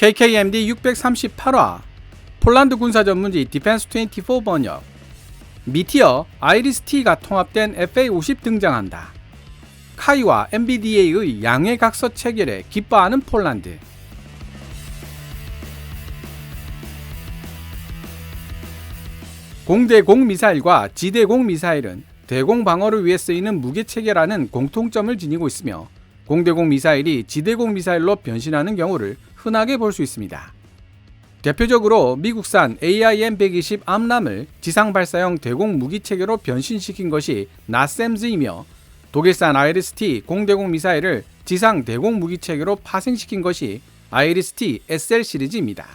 KKMD 638화 폴란드 군사 전문지 디펜스24 번역 미티어 아이리스-T가 통합된 FA-50 등장한다. 카이와 MBDA의 양해 각서 체결에 기뻐하는 폴란드. 공대공 미사일과 지대공 미사일은 대공 방어를 위해 쓰이는 무기체계라는 공통점을 지니고 있으며 공대공 미사일이 지대공 미사일로 변신하는 경우를 흔하게 볼 수 있습니다. 대표적으로 미국산 AIM-120 암람을 지상 발사형 대공 무기체계로 변신시킨 것이 나셈즈이며 독일산 아이리스-T 공대공 미사일을 지상 대공 무기체계로 파생시킨 것이 아이리스-T SL 시리즈입니다.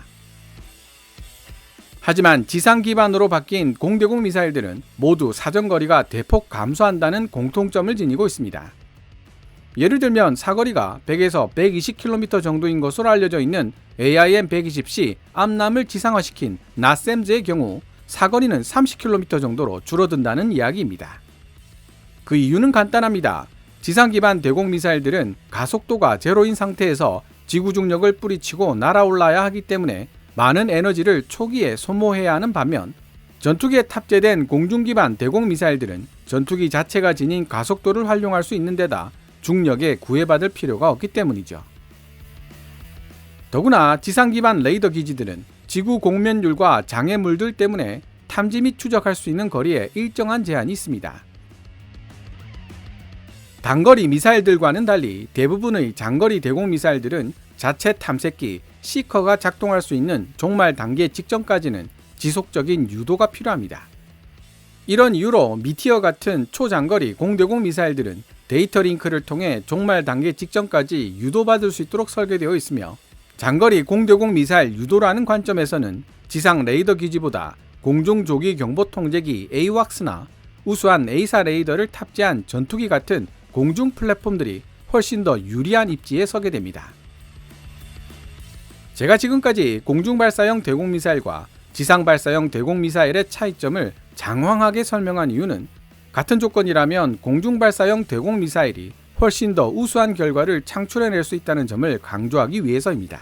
하지만 지상 기반으로 바뀐 공대공 미사일들은 모두 사정거리가 대폭 감소한다는 공통점을 지니고 있습니다. 예를 들면 사거리가 100에서 120km 정도인 것으로 알려져 있는 AIM-120C 암람을 지상화시킨 나셈즈의 경우 사거리는 30km 정도로 줄어든다는 이야기입니다. 그 이유는 간단합니다. 지상 기반 대공 미사일들은 가속도가 제로인 상태에서 지구 중력을 뿌리치고 날아올라야 하기 때문에 많은 에너지를 초기에 소모해야 하는 반면 전투기에 탑재된 공중 기반 대공 미사일들은 전투기 자체가 지닌 가속도를 활용할 수 있는 데다 중력에 구애받을 필요가 없기 때문이죠. 더구나 지상 기반 레이더 기지들은 지구 공면율과 장애물들 때문에 탐지 및 추적할 수 있는 거리에 일정한 제한이 있습니다. 단거리 미사일들과는 달리 대부분의 장거리 대공 미사일들은 자체 탐색기 시커가 작동할 수 있는 종말 단계 직전까지는 지속적인 유도가 필요합니다. 이런 이유로 미티어 같은 초장거리 공대공 미사일들은 데이터 링크를 통해 종말 단계 직전까지 유도받을 수 있도록 설계되어 있으며 장거리 공대공 미사일 유도라는 관점에서는 지상 레이더 기지보다 공중 조기 경보 통제기 AWACS나 우수한 A사 레이더를 탑재한 전투기 같은 공중 플랫폼들이 훨씬 더 유리한 입지에 서게 됩니다. 제가 지금까지 공중 발사형 대공 미사일과 지상 발사형 대공 미사일의 차이점을 장황하게 설명한 이유는 같은 조건이라면 공중 발사형 대공 미사일이 훨씬 더 우수한 결과를 창출해낼 수 있다는 점을 강조하기 위해서입니다.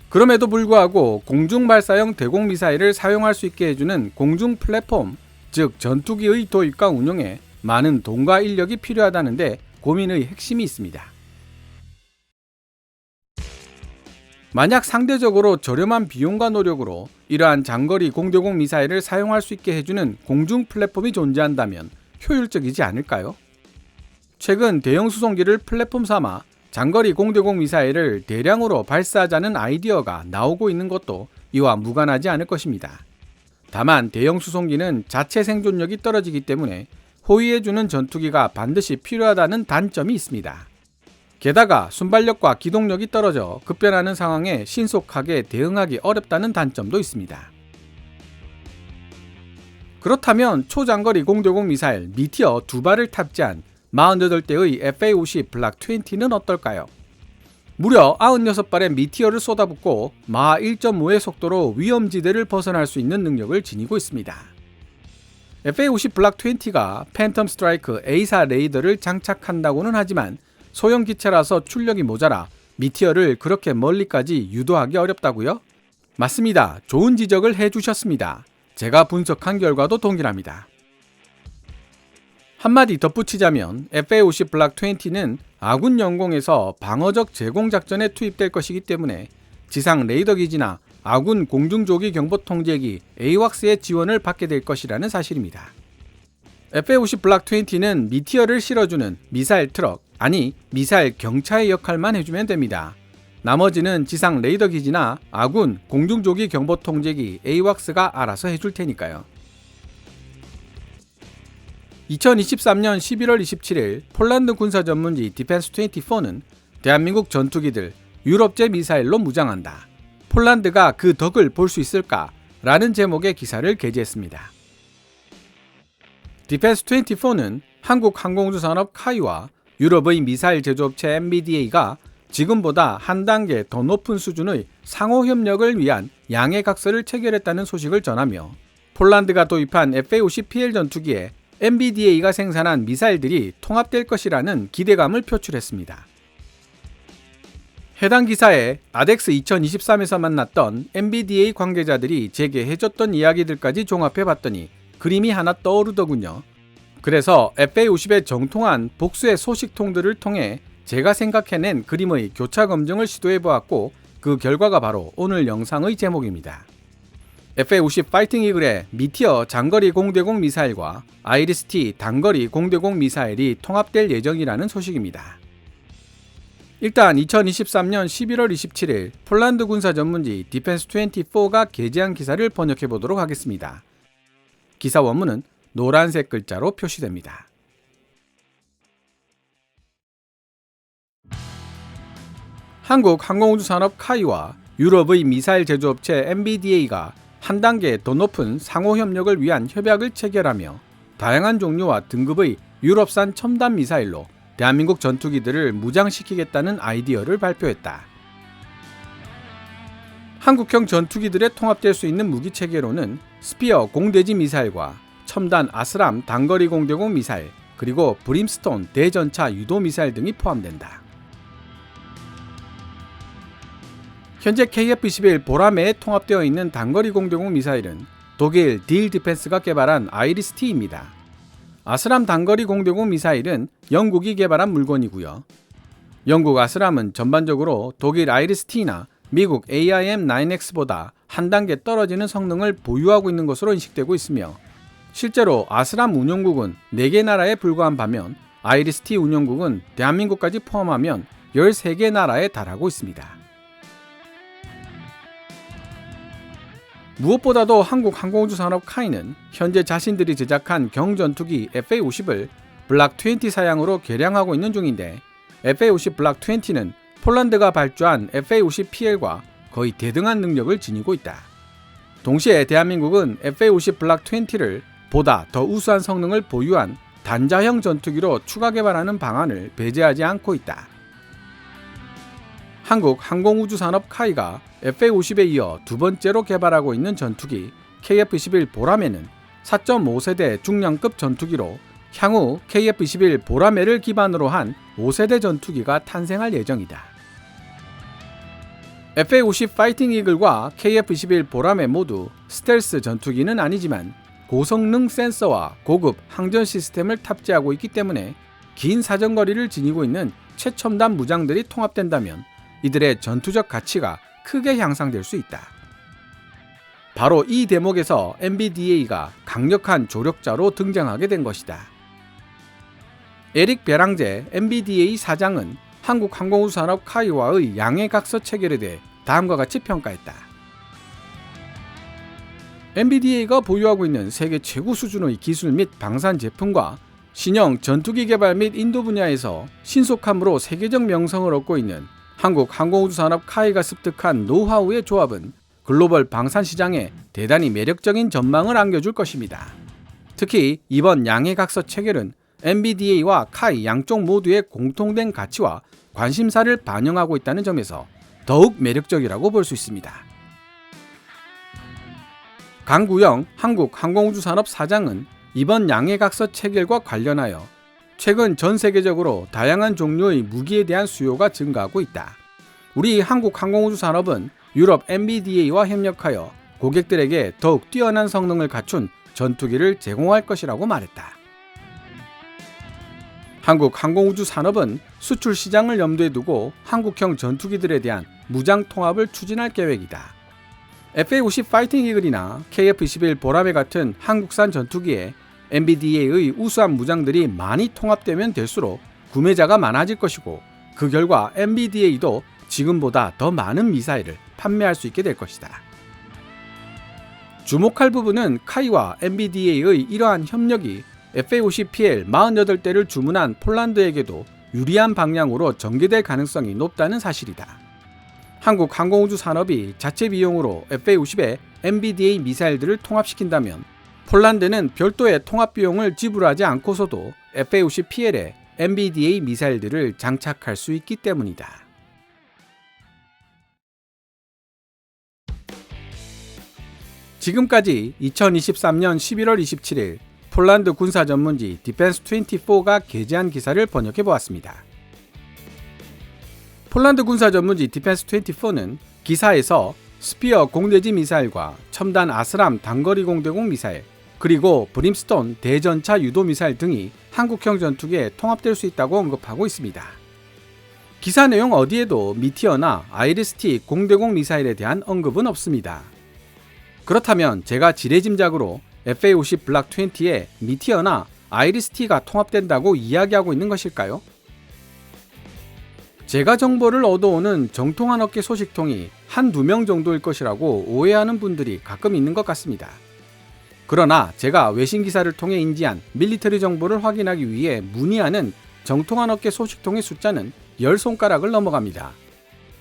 그럼에도 불구하고 공중 발사형 대공 미사일을 사용할 수 있게 해주는 공중 플랫폼, 즉 전투기의 도입과 운용에 많은 돈과 인력이 필요하다는데 고민의 핵심이 있습니다. 만약 상대적으로 저렴한 비용과 노력으로 이러한 장거리 공대공 미사일을 사용할 수 있게 해주는 공중 플랫폼이 존재한다면 효율적이지 않을까요? 최근 대형 수송기를 플랫폼 삼아 장거리 공대공 미사일을 대량으로 발사하자는 아이디어가 나오고 있는 것도 이와 무관하지 않을 것입니다. 다만 대형 수송기는 자체 생존력이 떨어지기 때문에 호위해주는 전투기가 반드시 필요하다는 단점이 있습니다. 게다가 순발력과 기동력이 떨어져 급변하는 상황에 신속하게 대응하기 어렵다는 단점도 있습니다. 그렇다면 초장거리 공대공 미사일 미티어 2발을 탑재한 48대의 FA-50 블락 20는 어떨까요? 무려 96발의 미티어를 쏟아붓고 마하 1.5의 속도로 위험지대를 벗어날 수 있는 능력을 지니고 있습니다. FA-50 블락 20가 팬텀 스트라이크 A사 레이더를 장착한다고는 하지만 소형 기체라서 출력이 모자라 미티어를 그렇게 멀리까지 유도하기 어렵다고요? 맞습니다. 좋은 지적을 해주셨습니다. 제가 분석한 결과도 동일합니다. 한마디 덧붙이자면 FA-50 블락 20는 아군 영공에서 방어적 제공 작전에 투입될 것이기 때문에 지상 레이더 기지나 아군 공중조기 경보 통제기 AWACS의 지원을 받게 될 것이라는 사실입니다. FA-50 블락 20는 미티어를 실어주는 미사일 트럭, 아니 미사일 경차의 역할만 해주면 됩니다. 나머지는 지상 레이더 기지나 아군 공중조기 경보 통제기 AWACS가 알아서 해줄 테니까요. 2023년 11월 27일 폴란드 군사 전문지 디펜스24는 대한민국 전투기들 유럽제 미사일로 무장한다. 폴란드가 그 덕을 볼 수 있을까? 라는 제목의 기사를 게재했습니다. 디펜스24는 한국 항공우주 산업 카이와 유럽의 미사일 제조업체 MBDA가 지금보다 한 단계 더 높은 수준의 상호 협력을 위한 양해 각서를 체결했다는 소식을 전하며 폴란드가 도입한 FA-50PL 전투기에 MBDA가 생산한 미사일들이 통합될 것이라는 기대감을 표출했습니다. 해당 기사에 아덱스 2023에서 만났던 MBDA 관계자들이 제게 해줬던 이야기들까지 종합해봤더니 그림이 하나 떠오르더군요. 그래서 FA50의 정통한 복수의 소식통들을 통해 제가 생각해낸 그림의 교차 검증을 시도해보았고 그 결과가 바로 오늘 영상의 제목입니다. FA50 파이팅 이글의 미티어 장거리 공대공 미사일과 아이리스-T 단거리 공대공 미사일이 통합될 예정이라는 소식입니다. 일단 2023년 11월 27일 폴란드 군사 전문지 디펜스24가 게재한 기사를 번역해 보도록 하겠습니다. 기사 원문은 노란색 글자로 표시됩니다. 한국 항공우주산업 카이와 유럽의 미사일 제조업체 MBDA가 한 단계 더 높은 상호 협력을 위한 협약을 체결하며 다양한 종류와 등급의 유럽산 첨단 미사일로 대한민국 전투기들을 무장시키겠다는 아이디어를 발표했다. 한국형 전투기들에 통합될 수 있는 무기 체계로는 스피어 공대지 미사일과 첨단 아스람 단거리 공대공 미사일, 그리고 브림스톤 대전차 유도 미사일 등이 포함된다. 현재 KF-21 보라매에 통합되어 있는 단거리 공대공 미사일은 독일 딜 디펜스가 개발한 아이리스-T입니다. 아스람 단거리 공대공 미사일은 영국이 개발한 물건이고요. 영국 아스람은 전반적으로 독일 아이리스-T나 미국 AIM-9X보다 한 단계 떨어지는 성능을 보유하고 있는 것으로 인식되고 있으며 실제로 아스람 운용국은 4개 나라에 불과한 반면 아이리스-T 운용국은 대한민국까지 포함하면 13개 나라에 달하고 있습니다. 무엇보다도 한국 항공우주산업 카이는 현재 자신들이 제작한 경전투기 FA50을 블락 20 사양으로 개량하고 있는 중인데 FA50 블락 20는 폴란드가 발주한 FA50PL과 거의 대등한 능력을 지니고 있다. 동시에 대한민국은 FA50 블락 20를 보다 더 우수한 성능을 보유한 단자형 전투기로 추가 개발하는 방안을 배제하지 않고 있다. 한국 항공우주산업 카이가 FA50에 이어 두 번째로 개발하고 있는 전투기 KF-21 보라매는 4.5세대 중량급 전투기로 향후 KF-21 보라매를 기반으로 한 5세대 전투기가 탄생할 예정이다. FA50 파이팅 이글과 KF-21 보라매 모두 스텔스 전투기는 아니지만 고성능 센서와 고급 항전 시스템을 탑재하고 있기 때문에 긴 사정거리를 지니고 있는 최첨단 무장들이 통합된다면 이들의 전투적 가치가 크게 향상될 수 있다. 바로 이 대목에서 MBDA가 강력한 조력자로 등장하게 된 것이다. 에릭 베랑제 MBDA 사장은 한국 항공우주산업 카이와의 양해각서 체결에 대해 다음과 같이 평가했다. MBDA가 보유하고 있는 세계 최고 수준의 기술 및 방산 제품과 신형 전투기 개발 및 인도 분야에서 신속함으로 세계적 명성을 얻고 있는 한국 항공우주산업 카이가 습득한 노하우의 조합은 글로벌 방산 시장에 대단히 매력적인 전망을 안겨줄 것입니다. 특히 이번 양해각서 체결은 MBDA와 카이 양쪽 모두의 공통된 가치와 관심사를 반영하고 있다는 점에서 더욱 매력적이라고 볼 수 있습니다. 강구영 한국항공우주산업 사장은 이번 양해각서 체결과 관련하여 최근 전 세계적으로 다양한 종류의 무기에 대한 수요가 증가하고 있다. 우리 한국 항공우주산업은 유럽 MBDA와 협력하여 고객들에게 더욱 뛰어난 성능을 갖춘 전투기를 제공할 것이라고 말했다. 한국 항공우주산업은 수출 시장을 염두에 두고 한국형 전투기들에 대한 무장 통합을 추진할 계획이다. FA50 파이팅 이글이나 KF-21 보라매 같은 한국산 전투기에 MBDA의 우수한 무장들이 많이 통합되면 될수록 구매자가 많아질 것이고 그 결과 MBDA도 지금보다 더 많은 미사일을 판매할 수 있게 될 것이다. 주목할 부분은 카이와 MBDA의 이러한 협력이 FA50PL 48대를 주문한 폴란드에게도 유리한 방향으로 전개될 가능성이 높다는 사실이다. 한국 항공우주 산업이 자체 비용으로 FA50에 MBDA 미사일들을 통합시킨다면 폴란드는 별도의 통합 비용을 지불하지 않고서도 FA50PL에 MBDA 미사일들을 장착할 수 있기 때문이다. 지금까지 2023년 11월 27일 폴란드 군사 전문지 디펜스24가 게재한 기사를 번역해 보았습니다. 폴란드 군사 전문지 디펜스24는 기사에서 스피어 공대지 미사일과 첨단 아스람 단거리 공대공 미사일, 그리고 브림스톤 대전차 유도 미사일 등이 한국형 전투기에 통합될 수 있다고 언급하고 있습니다. 기사 내용 어디에도 미티어나 아이리스-T 공대공 미사일에 대한 언급은 없습니다. 그렇다면 제가 지레짐작으로 FA-50 블락 20에 미티어나 아이리스-T가 통합된다고 이야기하고 있는 것일까요? 제가 정보를 얻어오는 정통한 업계 소식통이 한두 명 정도일 것이라고 오해하는 분들이 가끔 있는 것 같습니다. 그러나 제가 외신 기사를 통해 인지한 밀리터리 정보를 확인하기 위해 문의하는 정통한 업계 소식통의 숫자는 10손가락을 넘어갑니다.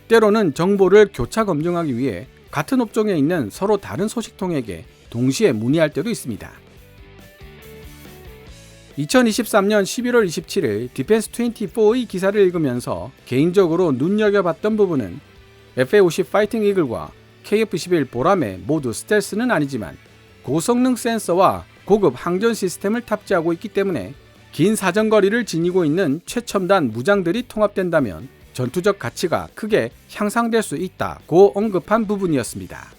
때로는 정보를 교차 검증하기 위해 같은 업종에 있는 서로 다른 소식통에게 동시에 문의할 때도 있습니다. 2023년 11월 27일 디펜스24의 기사를 읽으면서 개인적으로 눈여겨봤던 부분은 FA-50 파이팅 이글과 KF-21 보라매 모두 스텔스는 아니지만 고성능 센서와 고급 항전 시스템을 탑재하고 있기 때문에 긴 사정거리를 지니고 있는 최첨단 무장들이 통합된다면 전투적 가치가 크게 향상될 수 있다고 언급한 부분이었습니다.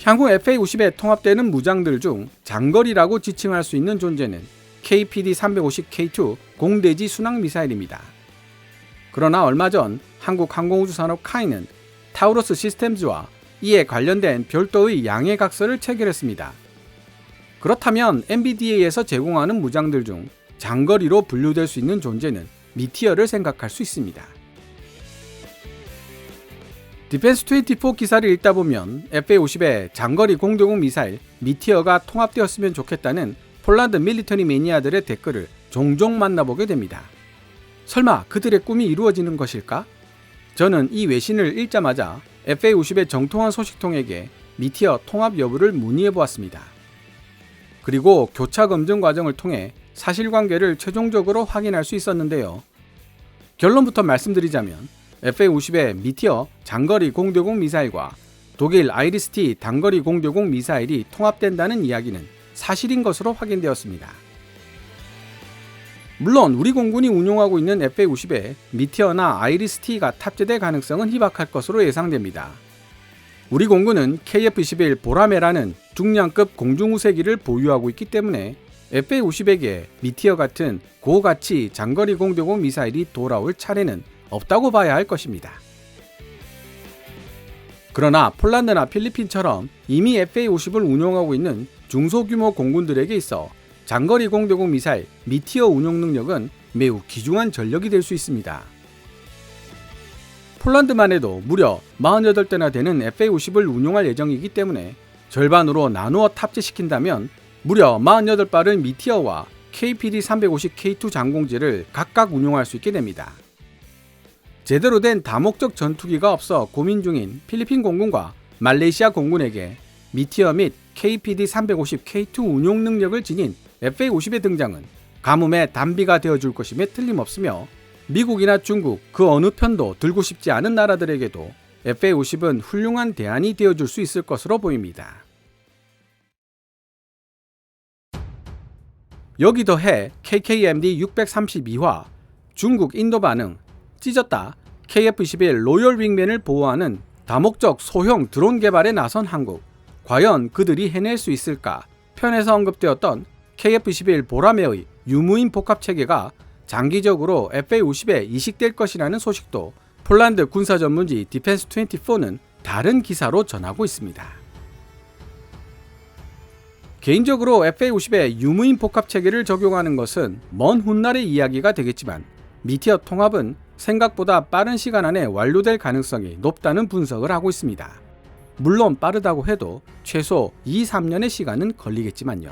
향후 FA-50에 통합되는 무장들 중 장거리라고 지칭할 수 있는 존재는 KPD-350K2 공대지 순항 미사일입니다. 그러나 얼마 전 한국항공우주산업 카이는 타우러스 시스템즈와 이에 관련된 별도의 양해 각서를 체결했습니다. 그렇다면 MBDA에서 제공하는 무장들 중 장거리로 분류될 수 있는 존재는 미티어를 생각할 수 있습니다. 디펜스24 기사를 읽다 보면 FA-50의 장거리 공대공 미사일 미티어가 통합되었으면 좋겠다는 폴란드 밀리터리 매니아들의 댓글을 종종 만나보게 됩니다. 설마 그들의 꿈이 이루어지는 것일까? 저는 이 외신을 읽자마자 FA-50의 정통한 소식통에게 미티어 통합 여부를 문의해 보았습니다. 그리고 교차 검증 과정을 통해 사실관계를 최종적으로 확인할 수 있었는데요. 결론부터 말씀드리자면 FA-50의 미티어 장거리 공대공 미사일과 독일 아이리스-T 단거리 공대공 미사일이 통합된다는 이야기는 사실인 것으로 확인되었습니다. 물론 우리 공군이 운용하고 있는 FA-50에 미티어나 아이리스-T가 탑재될 가능성은 희박할 것으로 예상됩니다. 우리 공군은 KF-21 보라매라는 중량급 공중우세기를 보유하고 있기 때문에 FA-50에게 미티어 같은 고가치 장거리 공대공 미사일이 돌아올 차례는 없다고 봐야 할 것입니다. 그러나 폴란드나 필리핀처럼 이미 FA-50을 운용하고 있는 중소규모 공군들에게 있어 장거리 공대공 미사일 미티어 운용 능력은 매우 귀중한 전력이 될 수 있습니다. 폴란드만 해도 무려 48대나 되는 FA-50을 운용할 예정이기 때문에 절반으로 나누어 탑재시킨다면 무려 48발의 미티어와 KPD-350K2 장공지를 각각 운용할 수 있게 됩니다. 제대로 된 다목적 전투기가 없어 고민 중인 필리핀 공군과 말레이시아 공군에게 미티어 및 KPD-350K2 운용 능력을 지닌 FA-50의 등장은 가뭄의 단비가 되어줄 것임에 틀림없으며 미국이나 중국 그 어느 편도 들고 싶지 않은 나라들에게도 FA-50은 훌륭한 대안이 되어줄 수 있을 것으로 보입니다. 여기 더해 KKMD 632화 중국 인도 반응 찢었다 KF-21 로열 윙맨을 보호하는 다목적 소형 드론 개발에 나선 한국, 과연 그들이 해낼 수 있을까 편에서 언급되었던 KF-21 보라매의 유무인 복합체계가 장기적으로 FA-50에 이식될 것이라는 소식도 폴란드 군사 전문지 디펜스24는 다른 기사로 전하고 있습니다. 개인적으로 FA-50에 유무인 복합체계를 적용하는 것은 먼 훗날의 이야기가 되겠지만 미티어 통합은 생각보다 빠른 시간 안에 완료될 가능성이 높다는 분석을 하고 있습니다. 물론 빠르다고 해도 최소 2-3년의 시간은 걸리겠지만요.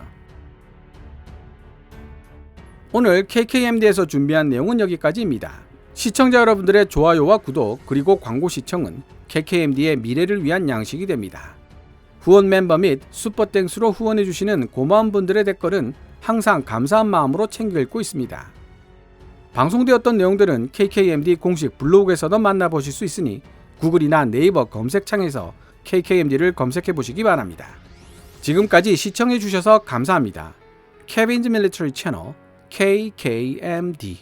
오늘 KKMD에서 준비한 내용은 여기까지입니다. 시청자 여러분들의 좋아요와 구독 그리고 광고 시청은 KKMD의 미래를 위한 양식이 됩니다. 후원 멤버 및 슈퍼땡스로 후원해주시는 고마운 분들의 댓글은 항상 감사한 마음으로 챙겨 읽고 있습니다. 방송되었던 내용들은 KKMD 공식 블로그에서도 만나보실 수 있으니 구글이나 네이버 검색창에서 KKMD를 검색해보시기 바랍니다. 지금까지 시청해주셔서 감사합니다. 케빈즈 밀리터리 채널 KKMD